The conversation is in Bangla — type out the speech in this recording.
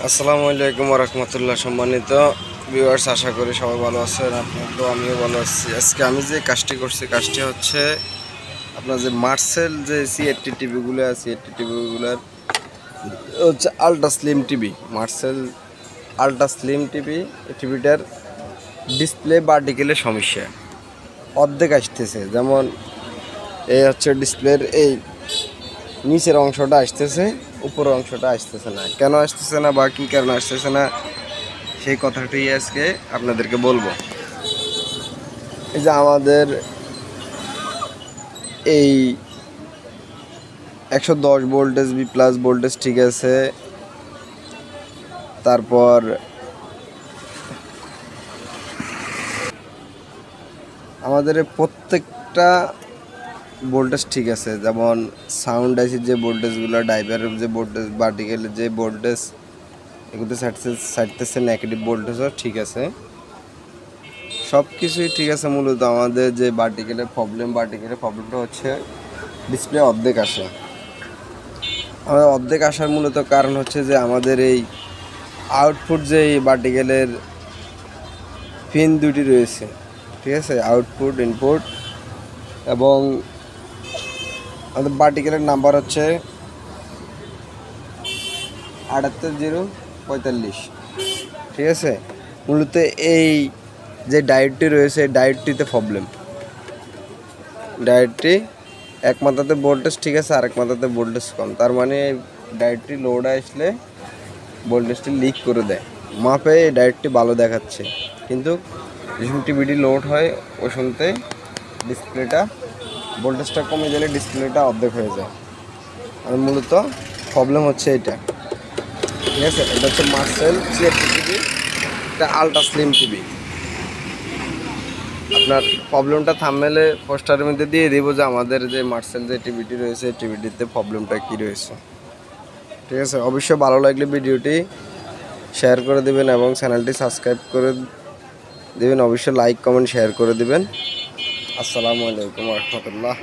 আসসালামু আলাইকুম ওয়া রাহমাতুল্লাহ। সম্মানিত ভিউয়ার্স, আশা করি সবাই ভালো আছেন। আপনার তো আমিও ভালো আছি। আজকে আমি যে কাজটি করছি, কাজটি হচ্ছে আপনার যে মার্সেল যে C80 টিভিগুলো আছে, C80 টিভিগুলোর হচ্ছে ultra slim TV, Marcel ultra slim TV. এই টিভিটার ডিসপ্লে ভার্টিক্যালের সমস্যা অর্ধেক আসতেছে। যেমন এই হচ্ছে ডিসপ্লের এই নিচের অংশটা আসতেছে, উপরের অংশটা আসতেছে না। কেন আসতেছে না বা কী কারণে আসতেছে না, সেই কথাটি আজকে আপনাদেরকে বলবো। এই যে আমাদের এই 110 ভোল্টেজ বি প্লাস ভোল্টেজ ঠিক আছে, তারপর আমাদের প্রত্যেকটা ভোল্টেজ ঠিক আছে। যেমন সাউন্ড আইসির যে ভোল্টেজগুলো, ড্রাইভারের যে ভোল্টেজ, ভার্টিক্যালের যে ভোল্টেজ, এগুলো ছাড়তেছে নেগেটিভ ভোল্টেজও ঠিক আছে, সব কিছুই ঠিক আছে। মূলত আমাদের যে ভার্টিক্যালের প্রবলেমটা হচ্ছে ডিসপ্লে অর্ধেক আসে। আমাদের অর্ধেক আসার মূলত কারণ হচ্ছে যে আমাদের এই আউটপুট যে ভার্টিক্যালের পিন দুটি রয়েছে, ঠিক আছে, আউটপুট ইনপুট, এবং আমাদের ভার্টিক্যালের নাম্বার হচ্ছে 78045, ঠিক আছে। মূলত এই যে ডায়োডটি রয়েছে, ডায়োডটিতে প্রবলেম। ডায়োডটি এক মাথাতে ভোল্টেজ ঠিক আছে, আরেক মাথাতে ভোল্টেজ কম, তার মানে ডায়োডটি লোড আসলে ভোল্টেজটি লিক করে দেয়। মাপে এই ডায়োডটি ভালো দেখাচ্ছে, কিন্তু যখন টিভিটি লোড হয় ওই শুনতে ডিসপ্লেটা ভোল্টেজটা কমে গেলে ডিসপ্লেটা অর্ধেক হয়ে যায়। আর মূলত প্রবলেম হচ্ছে এটা, ঠিক আছে। এটা হচ্ছে মার্সেল C80 টিভি, এটা আলট্রা স্লিম টিভি। আপনার প্রবলেমটা থাম্বনেলে পোস্টারের মধ্যে দিয়ে দেবো যে আমাদের যে মার্সেল যে টিভিটি রয়েছে, টিভিটিতে প্রবলেমটা কী রয়েছে, ঠিক আছে। অবশ্যই ভালো লাগলে ভিডিওটি শেয়ার করে দেবেন এবং চ্যানেলটি সাবস্ক্রাইব করে দেবেন। অবশ্যই লাইক কমেন্ট শেয়ার করে দেবেন। আসসালামু আলাইকুম ওয়া রাহমাতুল্লাহ।